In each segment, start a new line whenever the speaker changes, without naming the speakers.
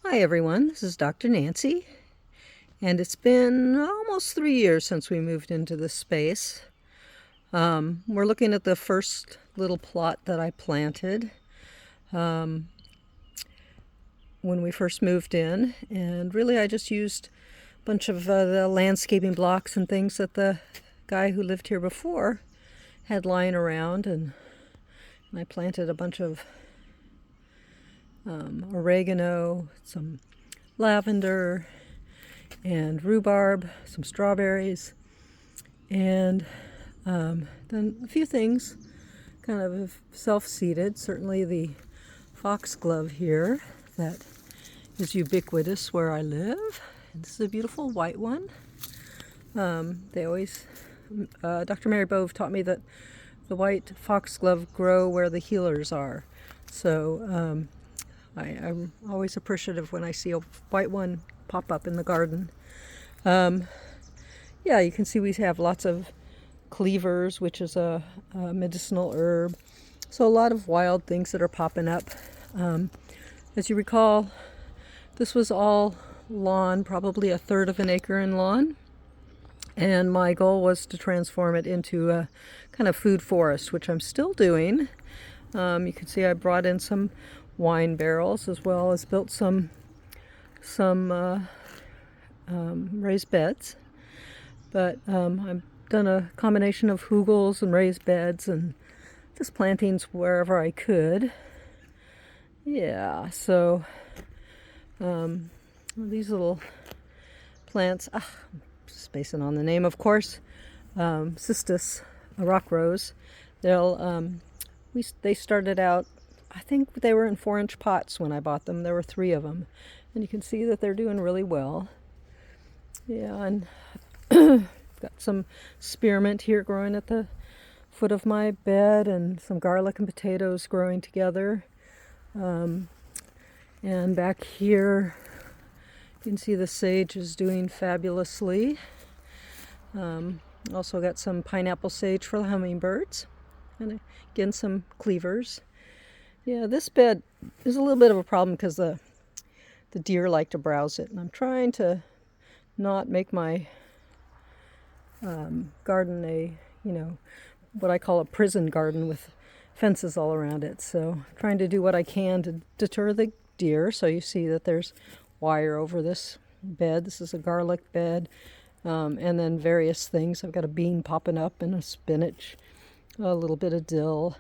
Hi everyone, this is Dr. Nancy, and it's been almost 3 years since we moved into this space. We're looking at the first little plot that I planted when we first moved in, and really I just used a bunch of the landscaping blocks and things that the guy who lived here before had lying around, and I planted a bunch of oregano, some lavender, and rhubarb, some strawberries, and then a few things kind of self-seeded. Certainly the foxglove here that is ubiquitous where I live. And this is a beautiful white one. Dr. Mary Bove taught me that the white foxglove grow where the healers are. So I'm always appreciative when I see a white one pop up in the garden. Yeah, you can see we have lots of cleavers, which is a medicinal herb. So a lot of wild things that are popping up. As you recall, this was all lawn, probably a third of an acre in lawn. And my goal was to transform it into a kind of food forest, which I'm still doing. You can see I brought in some wine barrels as well as built some raised beds. But I've done a combination of hugels and raised beds and just plantings wherever I could. Yeah, so these little plants, I'm spacing on the name, of course, cistus, a rock rose. They started out, I think they were in 4-inch pots when I bought them. There were 3 of them, and you can see that they're doing really well. Yeah, and got some spearmint here growing at the foot of my bed, and some garlic and potatoes growing together. And back here, you can see the sage is doing fabulously. Also got some pineapple sage for the hummingbirds, and again some cleavers. Yeah, this bed is a little bit of a problem because the deer like to browse it, and I'm trying to not make my garden what I call a prison garden with fences all around it. So trying to do what I can to deter the deer. So you see that there's wire over this bed. This is a garlic bed, and then various things. I've got a bean popping up and a spinach, a little bit of dill.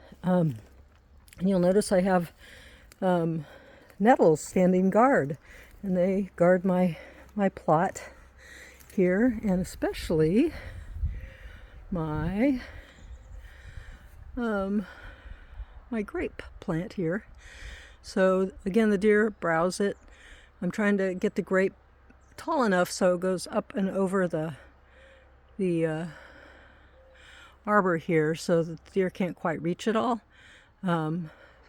And you'll notice I have nettles standing guard, and they guard my plot here, and especially my grape plant here. So again, the deer browse it. I'm trying to get the grape tall enough so it goes up and over the arbor here, so that the deer can't quite reach it all.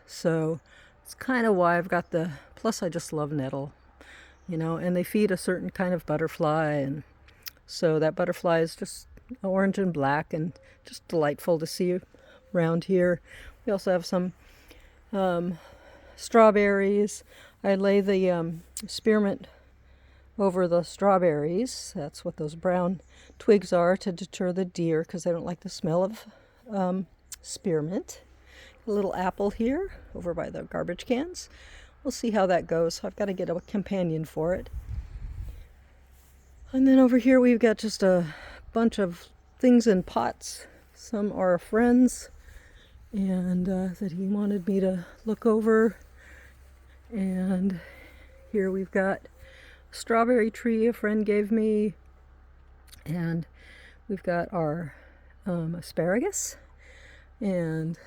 So it's kind of why I've got plus I just love nettle, and they feed a certain kind of butterfly, and so that butterfly is just orange and black and just delightful to see around here. We also have some strawberries. I lay the spearmint over the strawberries. That's what those brown twigs are, to deter the deer because they don't like the smell of spearmint. A little apple here over by the garbage cans. We'll see how that goes. I've got to get a companion for it. And then over here we've got just a bunch of things in pots. Some are friends, and that he wanted me to look over. And here we've got a strawberry tree a friend gave me, and we've got our asparagus, and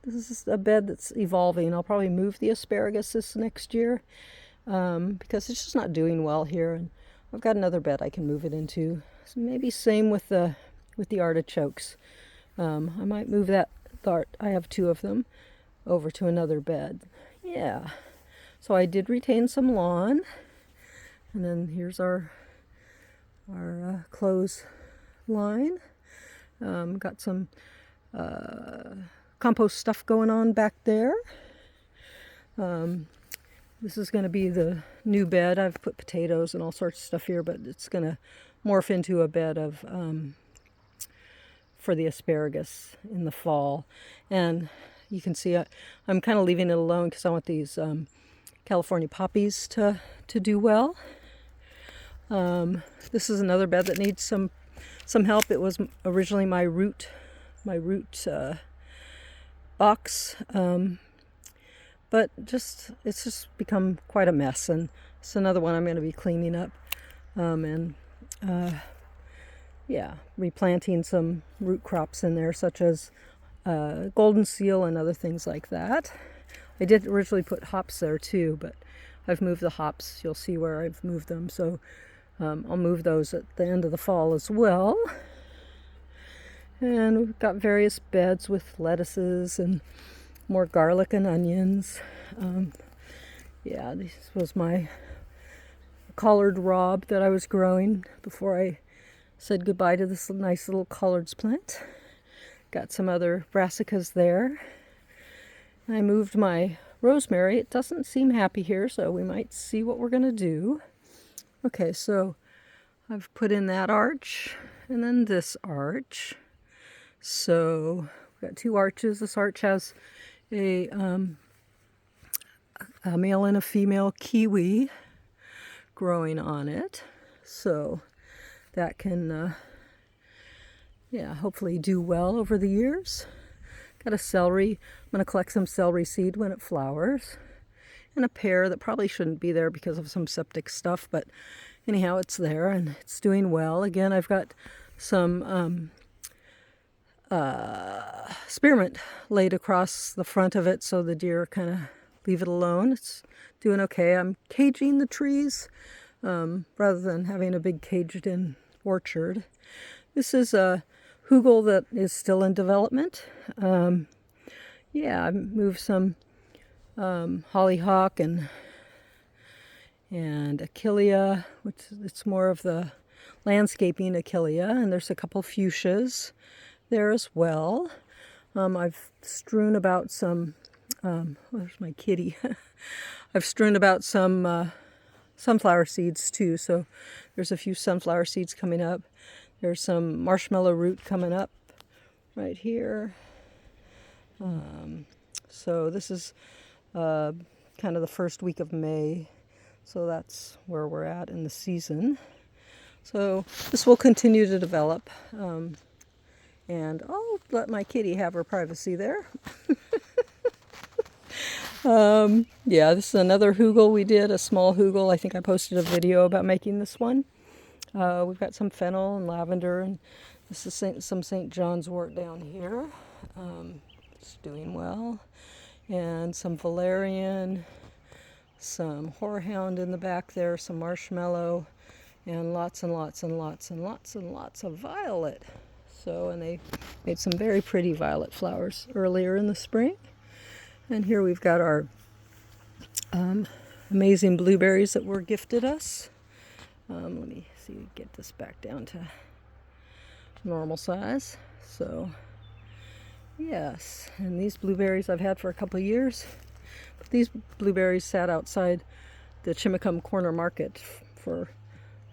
this is a bed that's evolving. I'll probably move the asparagus this next year because it's just not doing well here, and I've got another bed I can move it into. So maybe same with the artichokes. I might move that I have 2 of them over to another bed. Yeah. So I did retain some lawn, and then here's our clothes line. Got some compost stuff going on back there. This is going to be the new bed. I've put potatoes and all sorts of stuff here, but it's going to morph into a bed of for the asparagus in the fall. And you can see I'm kind of leaving it alone because I want these California poppies to do well. This is another bed that needs some help. It was originally my root box, but it's just become quite a mess, and it's another one I'm going to be cleaning up, and replanting some root crops in there, such as golden seal and other things like that. I did originally put hops there too, but I've moved the hops. You'll see where I've moved them, so I'll move those at the end of the fall as well. And we've got various beds with lettuces and more garlic and onions. This was my collard rob that I was growing before I said goodbye to this nice little collards plant. Got some other brassicas there. I moved my rosemary. It doesn't seem happy here, so we might see what we're going to do. Okay, so I've put in that arch and then this arch. So we've got two arches. This arch has a male and a female kiwi growing on it. So that can, hopefully do well over the years. Got a celery. I'm going to collect some celery seed when it flowers. And a pear that probably shouldn't be there because of some septic stuff, but anyhow, it's there and it's doing well. Again, I've got some spearmint laid across the front of it so the deer kind of leave it alone. It's doing okay. I'm caging the trees rather than having a big caged-in orchard. This is a hugel that is still in development. I moved some hollyhock and achillea, which it's more of the landscaping achillea, and there's a couple fuchsias there as well. I've strewn about some, where's my kitty? I've strewn about some sunflower seeds too, so there's a few sunflower seeds coming up. There's some marshmallow root coming up right here. So this is kind of the first week of May, so that's where we're at in the season. So this will continue to develop, and I'll let my kitty have her privacy there. This is another hugel we did, a small hugel. I think I posted a video about making this one. We've got some fennel and lavender, and this is some St. John's wort down here. It's doing well. And some valerian, some horehound in the back there, some marshmallow, and lots and lots and lots and lots and lots of violet. And they made some very pretty violet flowers earlier in the spring. And here we've got our amazing blueberries that were gifted us. Let me see, get this back down to normal size. So, yes, and these blueberries I've had for a couple of years. But these blueberries sat outside the Chemicalized corner market for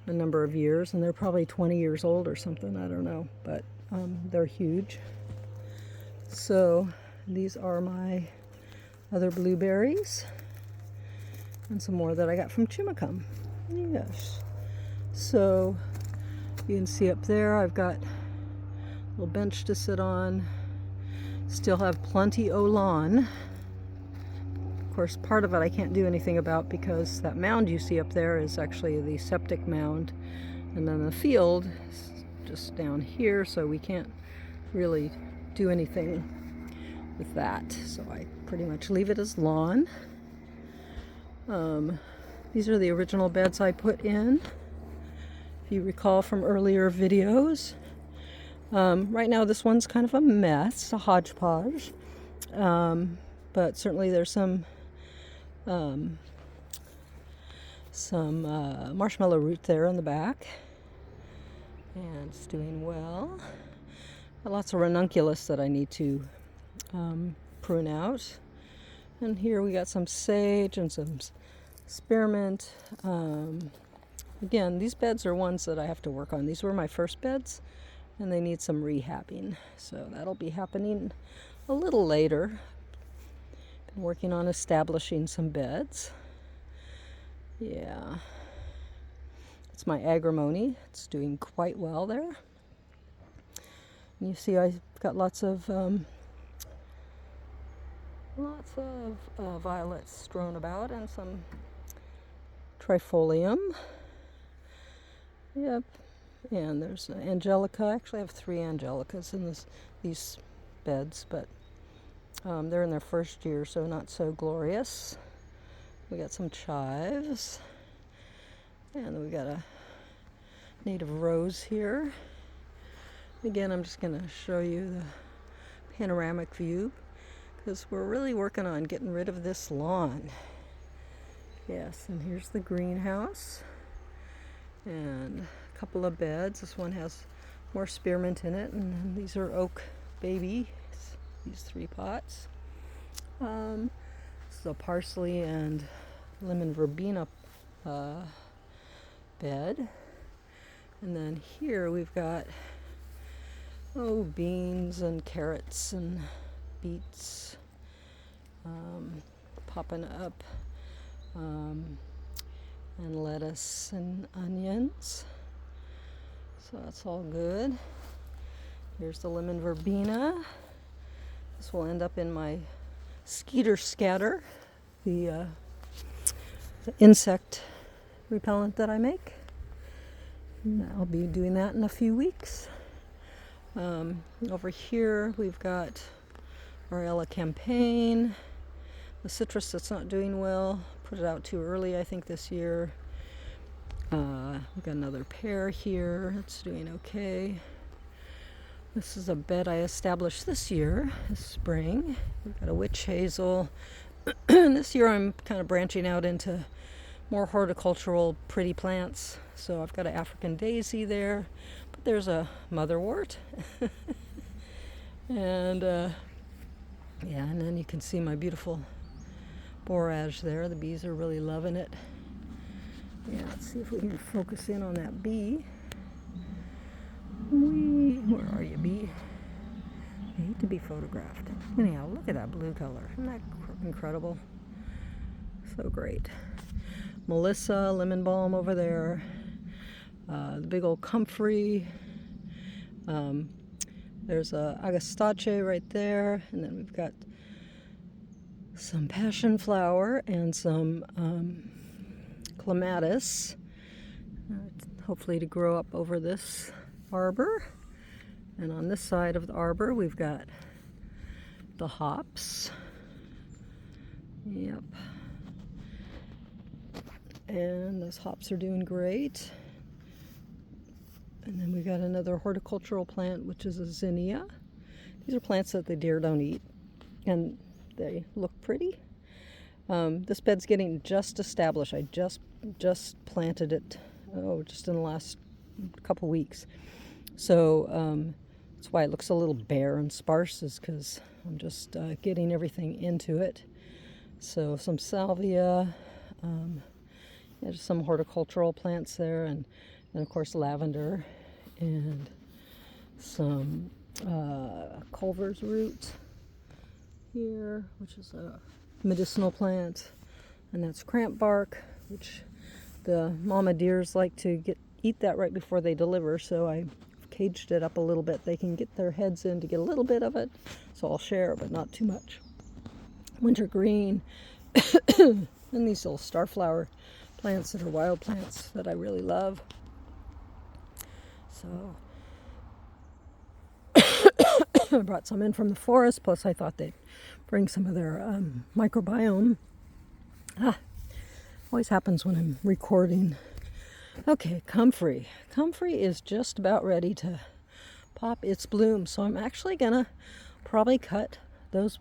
a number of years, and they're probably 20 years old or something, I don't know, but they're huge. So these are my other blueberries, and some more that I got from Chemicalized. Yes. So you can see up there I've got a little bench to sit on. Still have plenty o' lawn. Of course, part of it I can't do anything about because that mound you see up there is actually the septic mound, and then the field is just down here, so we can't really do anything with that. So I pretty much leave it as lawn. These are the original beds I put in, if you recall from earlier videos. Right now this one's kind of a mess, a hodgepodge, but certainly there's some marshmallow root there in the back, and it's doing well. Got lots of ranunculus that I need to prune out. And here we got some sage and some spearmint. Again, these beds are ones that I have to work on. These were my first beds, and they need some rehabbing. So that'll be happening a little later. Been working on establishing some beds. Yeah. It's my agrimony. It's doing quite well there. And you see I've got lots of violets strewn about and some trifolium. Yep. And there's angelica. Actually, I have 3 angelicas in these beds, but they're in their first year, so not so glorious. We got some chives. And we got a native rose here. Again, I'm just going to show you the panoramic view because we're really working on getting rid of this lawn. Yes, and here's the greenhouse and a couple of beds. This one has more spearmint in it, and then these are oak babies, these 3 pots. This is a parsley and lemon verbena bed. And then here we've got beans and carrots and beets popping up, and lettuce and onions. So that's all good. Here's the lemon verbena. This will end up in my skeeter scatter, the insect repellent that I make. And I'll be doing that in a few weeks. Over here we've got Marella campaign, the citrus that's not doing well. Put it out too early, I think, this year. We've got another pear here. It's doing okay. This is a bed I established this year, this spring. We've got a witch hazel. This year I'm kind of branching out into more horticultural pretty plants. So I've got an African daisy there, but there's a motherwort. And and then you can see my beautiful borage there. The bees are really loving it. Yeah, let's see if we can focus in on that bee. Where are you, bee? I hate to be photographed. Anyhow, look at that blue color. Isn't that incredible? So great. Melissa, lemon balm over there. The big old comfrey. There's a agastache right there, and then we've got some passion flower and some clematis, hopefully to grow up over this arbor. And on this side of the arbor we've got the hops. Yep. And those hops are doing great. And then we got another horticultural plant, which is a zinnia. These are plants that the deer don't eat, and they look pretty. This bed's getting just established. I just planted it, just in the last couple weeks. So that's why it looks a little bare and sparse, is because I'm just getting everything into it. So some salvia, just some horticultural plants there, and of course lavender, and some Culver's root here, which is a medicinal plant, and that's cramp bark, which the mama deers like to eat that right before they deliver, so I caged it up a little bit. They can get their heads in to get a little bit of it, so I'll share, but not too much. Wintergreen, and these little starflower plants that are wild plants that I really love. So I brought some in from the forest, plus I thought they'd bring some of their microbiome. Always happens when I'm recording. Okay, comfrey. Comfrey is just about ready to pop its bloom, so I'm actually gonna probably cut those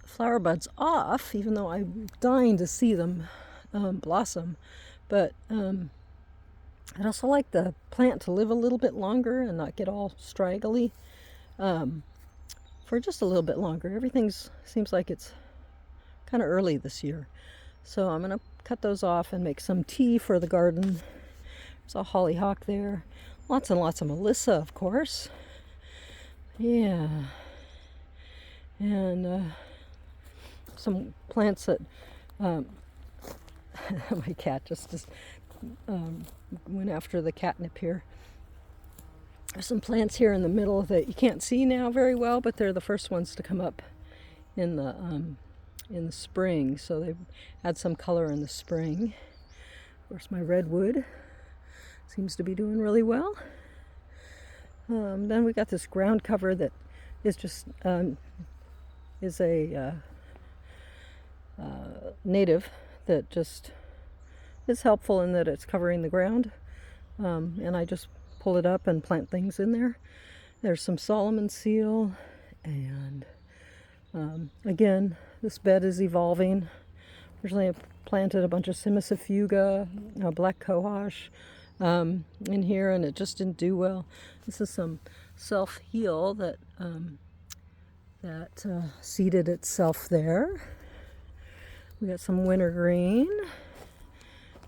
flower buds off, even though I'm dying to see them blossom. But I'd also like the plant to live a little bit longer and not get all straggly for just a little bit longer. Everything seems like it's kind of early this year. So I'm going to cut those off and make some tea for the garden. There's a hollyhock there. Lots and lots of Melissa, of course. Yeah. And some plants that my cat just went after the catnip here. There's some plants here in the middle that you can't see now very well, but they're the first ones to come up in the spring, so they add some color in the spring. Of course, my redwood seems to be doing really well. Then we got this ground cover that is just is a native that just is helpful in that it's covering the ground, and I just pull it up and plant things in there. There's some Solomon seal, and again, this bed is evolving. Originally I planted a bunch of Simicifuga, black cohosh in here, and it just didn't do well. This is some self-heal that seeded itself there. We got some wintergreen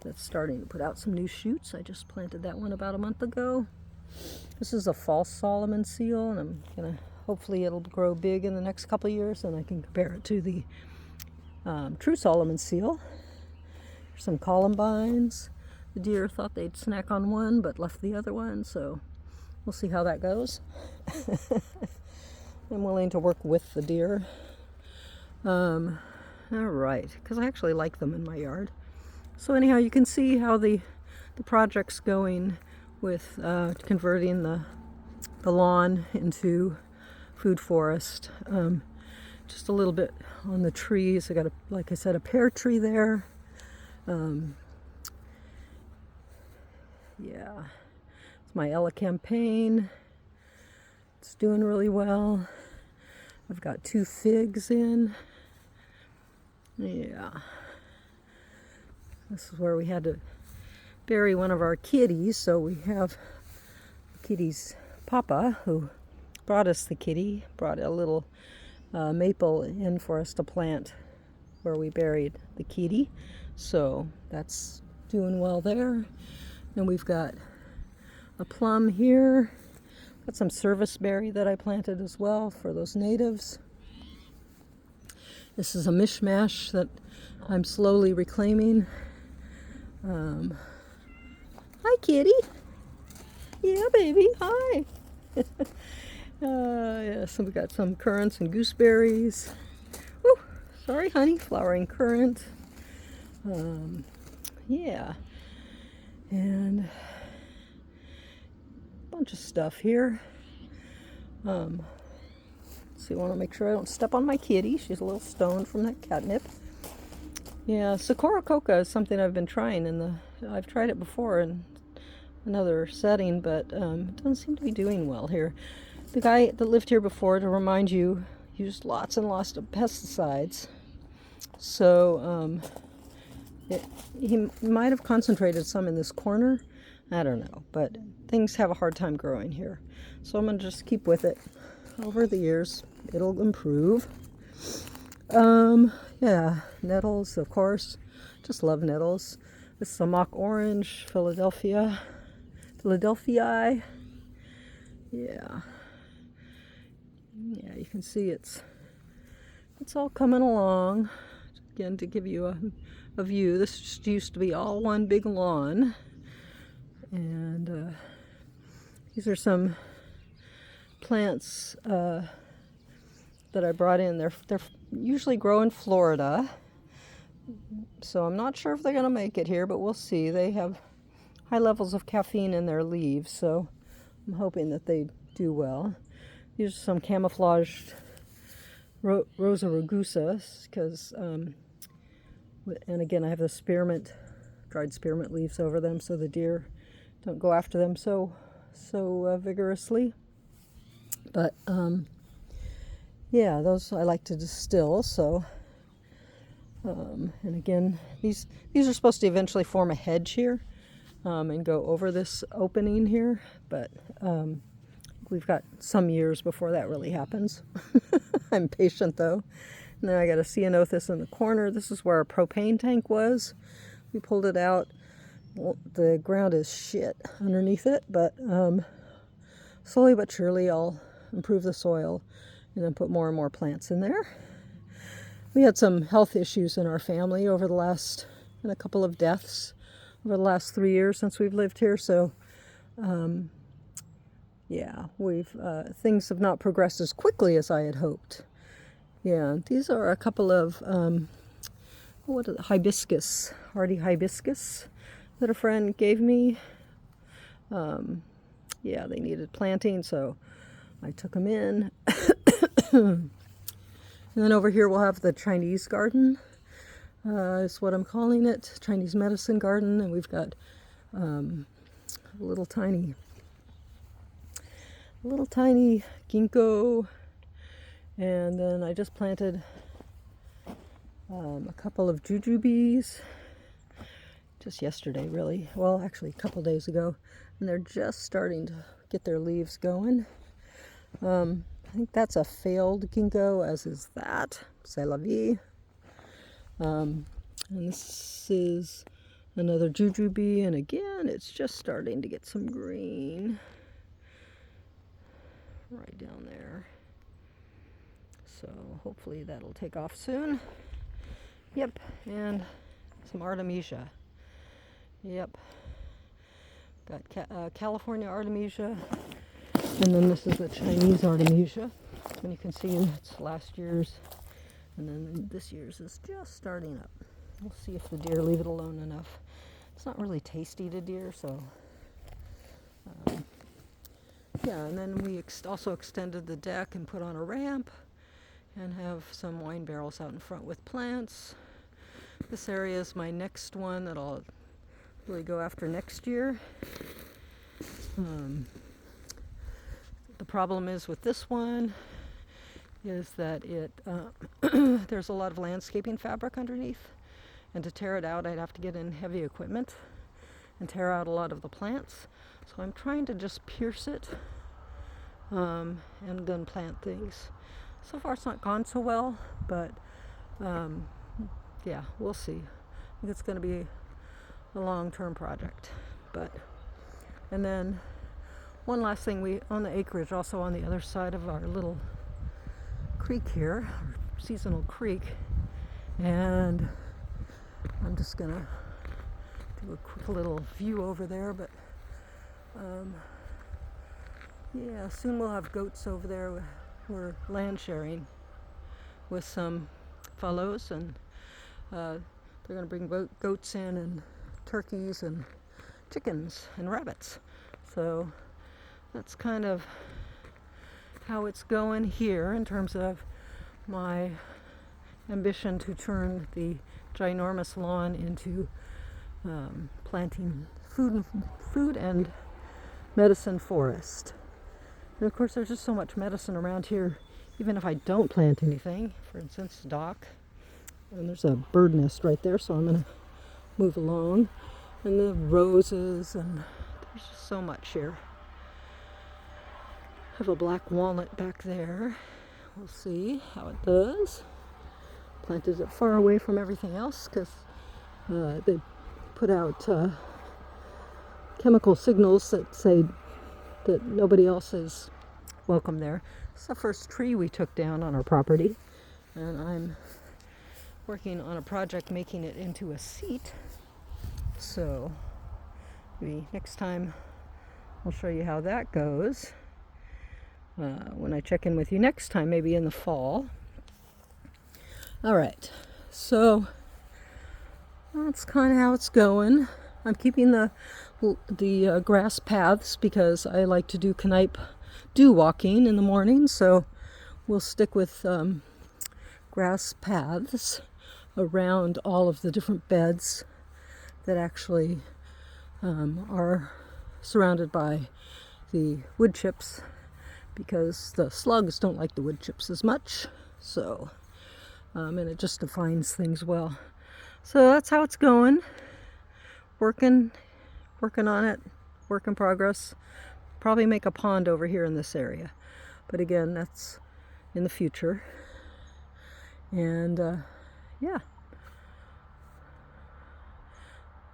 that's starting to put out some new shoots. I just planted that one about a month ago. This is a false Solomon seal, and I'm gonna, hopefully it'll grow big in the next couple of years, and I can compare it to the true Solomon seal. There's some columbines. The deer thought they'd snack on one, but left the other one, so we'll see how that goes. I'm willing to work with the deer. All right, because I actually like them in my yard. So anyhow, you can see how the project's going with converting the lawn into food forest. Just a little bit on the trees. I got, like I said, a pear tree there. Yeah, it's my Ella campaign. It's doing really well. I've got 2 figs in. Yeah. This is where we had to bury one of our kitties, so we have the kitty's papa, who brought us the kitty, brought a little maple in for us to plant where we buried the kitty. So that's doing well there. Then we've got a plum here. Got some serviceberry that I planted as well for those natives. This is a mishmash that I'm slowly reclaiming. Hi, kitty. Yeah, baby. Hi. Yeah, so we got some currants and gooseberries. Woo, sorry, honey. Flowering currant. Yeah. And a bunch of stuff here. So you want to make sure I don't step on my kitty. She's a little stoned from that catnip. Yeah, Sakura coca is something I've been trying I've tried it before in another setting, but it doesn't seem to be doing well here. The guy that lived here before, to remind you, used lots and lots of pesticides. So he might have concentrated some in this corner. I don't know, but things have a hard time growing here. So I'm going to just keep with it. Over the years, it'll improve. Yeah, nettles, of course. Just love nettles. This is a mock orange, Philadelphia. Yeah. Yeah, you can see it's all coming along. Again, to give you a view, this just used to be all one big lawn. And these are some plants that I brought in. They're usually grow in Florida, so I'm not sure if they're going to make it here, but we'll see. They have high levels of caffeine in their leaves, so I'm hoping that they do well. These are some camouflaged Rosa rugosa, because and again, I have the spearmint, dried spearmint leaves over them, so the deer don't go after them so vigorously. But yeah, those I like to distill. So and again, these are supposed to eventually form a hedge here and go over this opening here, but we've got some years before that really happens. I'm patient though. And then I got a ceanothus in the corner. This is where our propane tank was. We pulled it out. Well, the ground is shit underneath it, but slowly but surely I'll improve the soil and then put more and more plants in there. We had some health issues in our family over the last, and a couple of deaths over the last 3 years since we've lived here. So, yeah, things have not progressed as quickly as I had hoped. Yeah, these are a couple of, hibiscus, hardy hibiscus that a friend gave me. Yeah, they needed planting, so I took them in. And then over here we'll have the Chinese garden, is what I'm calling it, Chinese medicine garden. And we've got a little tiny ginkgo. And then I just planted a couple of jujubes just yesterday, really. Well, actually a couple days ago. And they're just starting to get their leaves going. I think that's a failed ginkgo, as is that. C'est la vie. And this is another jujube, and again, it's just starting to get some green right down there. So hopefully that'll take off soon. Yep, and some Artemisia. Yep. Got California Artemisia. And then this is the Chinese Artemisia. And you can see it's last year's. And then this year's is just starting up. We'll see if the deer leave it alone enough. It's not really tasty to deer, so. Yeah, and then we also extended the deck and put on a ramp and have some wine barrels out in front with plants. This area is my next one that I'll really go after next year. The problem is with this one is that there's a lot of landscaping fabric underneath, and to tear it out I'd have to get in heavy equipment and tear out a lot of the plants. So I'm trying to just pierce it and then plant things. So far it's not gone so well, but yeah, we'll see. I think it's going to be a long-term project. And then one last thing, we own the acreage also on the other side of our little creek here, our seasonal creek, and I'm just gonna do a quick little view over there. But yeah, soon we'll have goats over there. We're land sharing with some fellows, and they're gonna bring goats in, and turkeys and chickens and rabbits. So that's kind of how it's going here in terms of my ambition to turn the ginormous lawn into planting food and medicine forest. And of course there's just so much medicine around here, even if I don't plant anything. For instance, dock. And there's a bird nest right there, so I'm going to move along. And the roses, and there's just so much here. I have a black walnut back there. We'll see how it does. Planted it far away from everything else because they put out chemical signals that say that nobody else is welcome there. It's the first tree we took down on our property, and I'm working on a project making it into a seat. So maybe next time I'll show you how that goes. When I check in with you next time, maybe in the fall. All right, so that's kind of how it's going. I'm keeping the grass paths because I like to do dew walking in the morning, so we'll stick with grass paths around all of the different beds that actually are surrounded by the wood chips, because the slugs don't like the wood chips as much. So, and it just defines things well. So that's how it's going. Working on it. Work in progress. Probably make a pond over here in this area. But again, that's in the future. And yeah,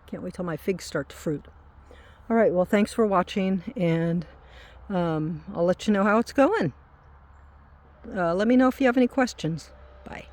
can't wait till my figs start to fruit. All right, well, thanks for watching, and I'll let you know how it's going. Let me know if you have any questions. Bye.